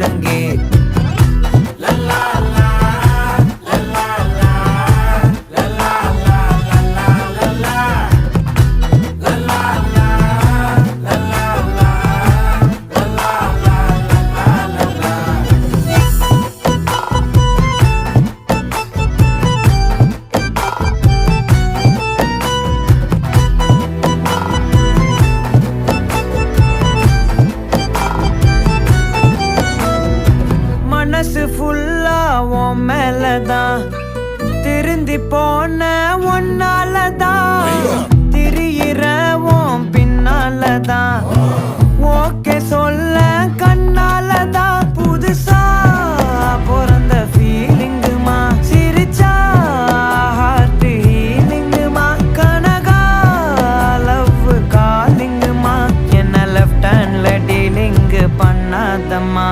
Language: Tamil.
முழங்கே. மனசு ஃபுல்லா உன் மேலதான், திருந்தி போன ஒன்னாலதான், திரியிற உன் பின்னாலதான், ஓகே சொல்ல கண்ணாலதான். புதுசா பிறந்த ஃபீலிங்குமா, சிரிச்சா ஹார்ட் ஹீலிங்குமா, கனகா லவ் காலிங்குமா, என்ன லெஃப்ட் ஹேண்ட்ல டீலிங்கு பண்ணாதம்மா.